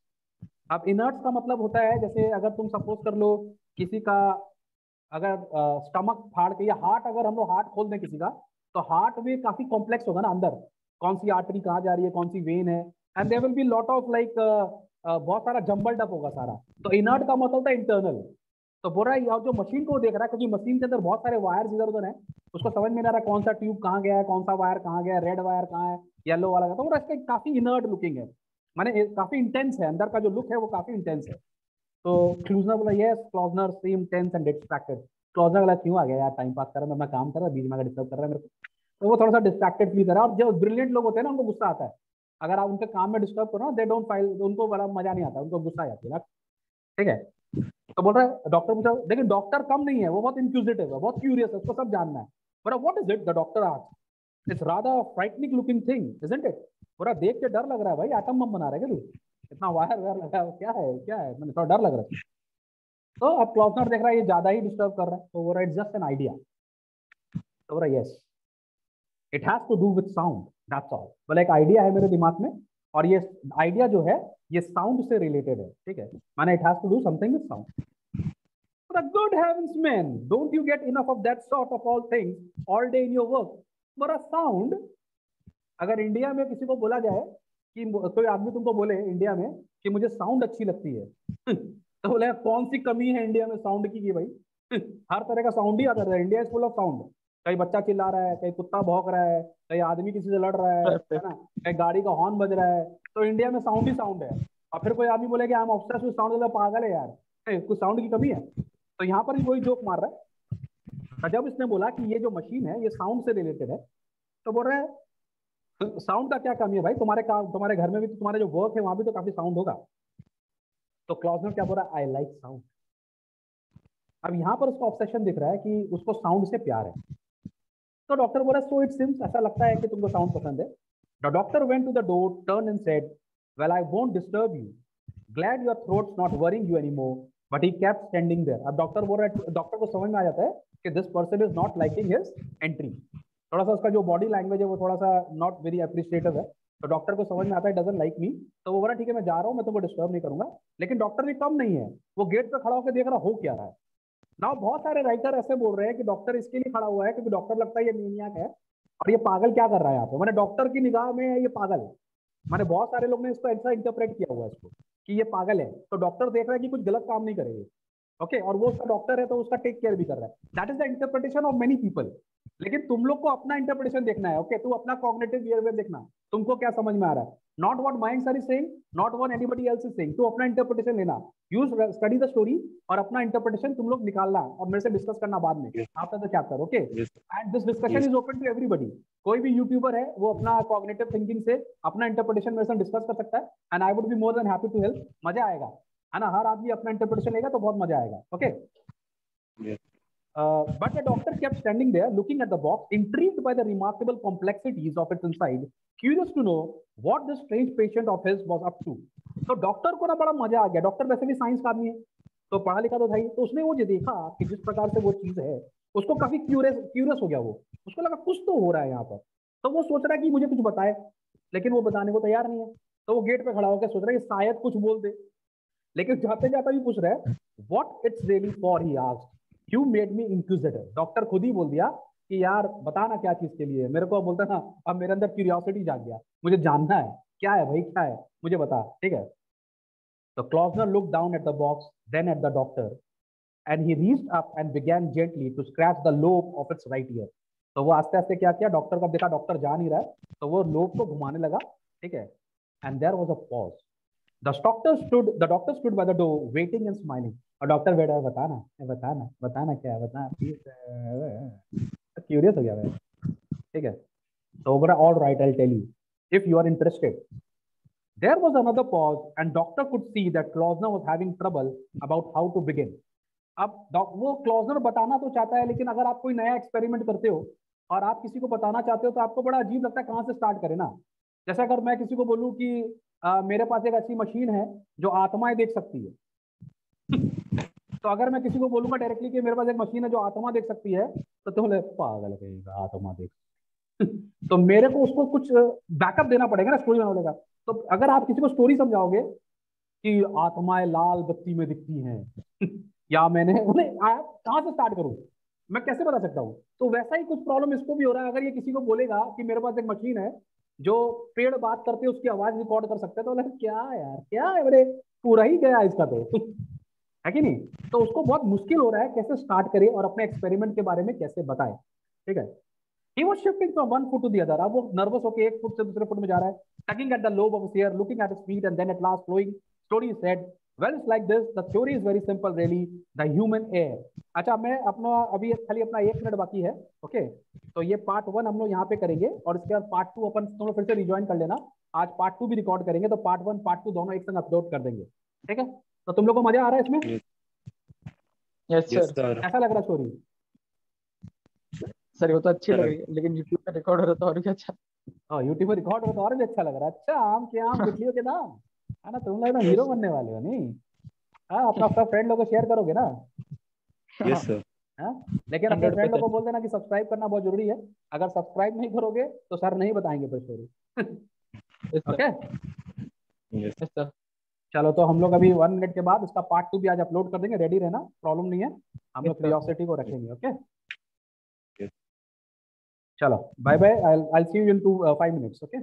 अब इनर्ट्स का मतलब होता है जैसे अगर तुम सपोज कर लो किसी का अगर स्टमक फाड़ के या हार्ट, अगर हम लोग हार्ट खोल दें किसी का, तो हार्ट में काफी कॉम्प्लेक्स होगा ना अंदर, कौन सी आर्टरी कहाँ जा रही है, कौन सी वेन है, and there will be lot of like बहुत सारा जम्बल्ड अप होगा सारा। तो इनर्ट का मतलब होता है इंटरनल। तो बोल रहा है यार जो मशीन को देख रहा है, क्योंकि मशीन के अंदर बहुत सारे वायर्स इधर उधर हैं, उसको समझ में नहीं आ रहा कौन सा ट्यूब कहाँ गया है, कौन सा वायर कहाँ गया है, रेड वायर कहाँ है, येलो वाला का। तो बोल रहा है इसका काफी इनर्ट लुकिंग है, माने काफी इंटेंस है, अंदर का जो लुक है वो काफी इंटेंस है। तो क्लूजनर बोला yes, Klausner seemed tense and distracted. Klausner बोला क्यों आ गया यार, टाइम पास कर रहा है, मैं अपना काम कर रहा है, बीच में आकर डिस्टर्ब कर रहा है मेरे को। तो वो थोड़ा सा डिस्ट्रैक्टेड फील कर रहा है। और जो ब्रिलियंट लोग होते हैं ना उनको गुस्सा आता है, अगर आप उनके काम में डिस्टर्ब करो ना, दे डोंट फाइल, उनको बड़ा मजा नहीं आता, उनको गुस्सा आ जाती है ना। ठीक है, तो बोल रहा है डॉक्टर पूछा, लेकिन डॉक्टर कम नहीं है, वो बहुत इंक्यूजिटिव है, बहुत क्यूरियस है, उसको सब जानना है। बोला what is it, the doctor asked, it's rather frightening looking thing isn't it. बोला देख के डर लग रहा है भाई, एटम बम बना रहा है क्या तू, इतना वायर वायर लगा है, क्या है क्या है, मैंने थोड़ा डर लग रहा है। तो अब क्लॉजनर देख रहा है ये ज्यादा ही डिस्टर्ब कर रहा है, तो वो इट्स जस्ट एन आइडिया। तो बोला yes it has to do with sound, that's all. बोला एक आइडिया है मेरे दिमाग में, और ये आइडिया जो है ये साउंड से रिलेटेड है। ठीक है, माने it has to do something with sound. The good heavens, man, don't you get enough of that sort of all things all day in your work? बड़ा साउंड, अगर इंडिया में किसी को बोला जाए कि कोई आदमी तुमको बोले इंडिया में कि मुझे साउंड अच्छी लगती है, तो बोले कौन सी कमी है इंडिया में साउंड की कि भाई हर तरह का साउंड ही आता है। India is full of sound, कहीं बच्चा चिल्ला रहा है, कहीं कुत्ता भौंक रहा है, कहीं आदमी किसी से लड़ रहा है ना, कहीं गाड़ी का हॉर्न बज रहा है। तो इंडिया में साउंड ही साउंड है। और फिर कोई आदमी बोले कि I am obsessed with sound, पागल है यार, कुछ साउंड की कमी है। तो यहाँ पर भी वही जोक मार रहा है। तो जब इसने बोला कि ये जो मशीन है ये साउंड से रिलेटेड है, तो बोल रहा है साउंड का क्या कमी है भाई, तुम्हारे काम, तुम्हारे घर में भी तो तुम्हारे जो वर्क है वहां भी तो काफी साउंड होगा। तो क्लॉजनर क्या बोल रहा है, आई लाइक साउंड। अब यहाँ पर उसका ऑब्सेशन दिख रहा है कि उसको साउंड से प्यार है। तो डॉक्टर बोला सो इट सिम्स, ऐसा लगता है कि तुमको साउंड पसंद है। The doctor went to the door, turn and said, well I won't disturb you, glad your throat's not worrying you anymore, but he kept standing there. अब doctor बोल रहा है, डॉक्टर को समझ में आ जाता है कि this person is not liking his entry. थोड़ा सा उसका जो बॉडी लैंग्वेज है वो थोड़ा सा नॉट वेरी अप्रिशिएटिव है। तो डॉक्टर को समझ में आता है डजंट लाइक मी। तो वो बोला ठीक है मैं जा रहा हूँ, मैं तुमको डिस्टर्ब नहीं करूंगा। लेकिन डॉक्टर भी कम नहीं है, वो गेट पे खड़ा होकर देख रहा हो क्या रहा है ना। बहुत सारे राइटर ऐसे बोल रहे हैं कि डॉक्टर इसके लिए खड़ा हुआ है क्योंकि डॉक्टर लगता है ये मीनियाक है और ये पागल क्या कर रहा है यहाँ पे, मैंने डॉक्टर की निगाह में ये पागल। मैंने बहुत सारे लोग ने इसको ऐसा इंटरप्रेट किया हुआ है इसको कि ये पागल है, तो डॉक्टर देख रहा है कि कुछ गलत काम नहीं करेगी। ओके, और वो उसका डॉक्टर है तो उसका टेक केयर भी कर रहा है। That is the interpretation of many people. लेकिन तुम लोग को अपना इंटरप्रिटेशन देखना है। ओके, तू अपना कॉग्निटिव बिहेवियर देखना, तुमको क्या समझ में आ रहा है, not what Mayank sir is saying, not what anybody else is saying. तू अपना इंटरप्रिटेशन लेना, यू स्टडी द स्टोरी और अपना इंटरप्रिटेशन तुम लोग निकालना और मेरे से डिस्कस करना बाद में after the chapter. Okay, and this discussion is open to everybody. कोई भी यूट्यूबर है वो अपना कॉग्निटिव थिंकिंग से अपना इंटरप्रिटेशन मेरे से डिस्कस कर सकता है, and I would be more than happy to help. मजा आएगा, है ना, हर आदमी अपना इंटरप्रिटेशन लेगा तो बहुत मजा आएगा। Okay, but the doctor kept standing there looking at the box, intrigued by the remarkable complexities of its inside, curious to know what this strange patient of his was up to. तो doctor को ना बड़ा मजा आ गया, doctor वैसे भी science का आदमी है तो पढ़ा लिखा तो था ही, तो उसने वो जो देखा कि जिस प्रकार से वो चीज है उसको काफी क्यूरियस हो गया, वो उसको लगा कुछ तो हो रहा है यहाँ पर, तो वो सोच रहा है कि मुझे कुछ बताए, लेकिन वो बताने को तैयार नहीं है। तो वो गेट पे खड़ा होकर सोच रहा है कि शायद कुछ बोल दे, लेकिन जाते जाते भी पूछ रहा है what it's really for, he asked, you made me inquisitor. Doctor खुद ही बोल दिया कि यार बताना क्या चीज के लिए, मेरे को बोलता ना, अब मेरे अंदर क्यूरियोसिटी जाग गया, मुझे जानना है क्या है भाई, क्या है मुझे बता, ठीक है। तो Klausner look down at the box, then at the doctor, and he reached up and began gently to scratch the lobe of its right ear. तो वो आस्ते आस्ते क्या किया, डॉक्टर को देखा डॉक्टर जा नहीं रहा है, तो वो लोब को घुमाने लगा, ठीक है। And there was a pause, the doctor stood by the door waiting and smiling। और डॉक्टर बैठा, बताना बताना बताना क्या है, बता प्लीज, क्यूरियस हो गया मैं, ठीक है। तो बोला all right I tell you if you are interested. There was another pause and doctor could see that Klausner was having trouble about how to begin। अब वो क्लॉजनर बताना तो चाहता है, लेकिन अगर आप कोई नया एक्सपेरिमेंट करते हो और आप किसी को बताना चाहते हो तो आपको बड़ा अजीब लगता है कहाँ से स्टार्ट करें ना। जैसे अगर मैं किसी को बोलूँ कि मेरे पास एक ऐसी मशीन है जो आत्माएं देख सकती है तो अगर मैं किसी को बोलूंगा डायरेक्टली कि मेरे पास एक मशीन है जो आत्मा देख सकती है, तो तुम बोले पागल कहेगा आत्मा देख तो मेरे को उसको कुछ बैकअप देना पड़ेगा ना, स्टोरी बनाने का। तो अगर आप किसी को स्टोरी समझाओगे कि आत्माएं लाल बत्ती में दिखती हैं या मैंने कहाँ से स्टार्ट करूं, मैं कैसे बता सकता हूँ। तो वैसा ही कुछ प्रॉब्लम इसको भी हो रहा है। अगर ये किसी को बोलेगा कि मेरे पास एक मशीन है जो पेड़ बात करते हैं उसकी आवाज रिकॉर्ड कर सकते हैं, तो लगे क्या यार, क्या है, बड़े पूरा ही गया इसका तो है कि नहीं। तो उसको बहुत मुश्किल हो रहा है कैसे स्टार्ट करे और अपने एक्सपेरिमेंट के बारे में कैसे बताए, ठीक है। He was shifting from one foot to the other। अब वो नर्वस होकर एक फुट से दूसरे फुट में जा रहा है, tugging at the lobe of his ear, looking at his feet, and then at last flowing slowly said, well it's like this, the theory is very simple really, the human air। अच्छा, मैं अपना अभी खाली अपना 1 minute बाकी है, okay. तो ये पार्ट 1 हम लोग यहाँ पे करेंगे और इसके बाद पार्ट 2 अपन तुम लोग फिर से रिज्वाइन कर लेना। आज पार्ट 2 भी रिकॉर्ड करेंगे, तो पार्ट 1 पार्ट 2 दोनों एक संग अपलोड कर देंगे, ठीक है। तो तुम लोग को मजा आ रहा है इसमें? Yes sir. कैसा लग रहा स्टोरी? सर वो तो अच्छी लग रही है, लेकिन यूट्यूब पे रिकॉर्ड हो रहा तो और भी अच्छा। यूट्यूब में रिकॉर्ड हो तो और भी अच्छा लग रहा है। अच्छा, आम के आम गुठलियों के दाम, है ना, तुम लोग हीरो बनने वाले हो नहीं। हाँ, अपना सब फ्रेंड लोगों को शेयर करोगे ना? Yes sir. हाँ, लेकिन अपने फ्रेंड लोगों को बोल देना कि सब्सक्राइब करना बहुत जरूरी है। अगर सब्सक्राइब नहीं करोगे तो सर नहीं बताएंगे फिर स्टोरी। Okay, yes sir. चलो, तो हम लोग अभी 1 मिनट के बाद इसका पार्ट 2 भी आज अपलोड कर देंगे, रेडी रहना, प्रॉब्लम नहीं है, हम लोग क्यूरियोसिटी को रखेंगे। ओके, चलो, bye bye, I see you in 5 minutes. Okay.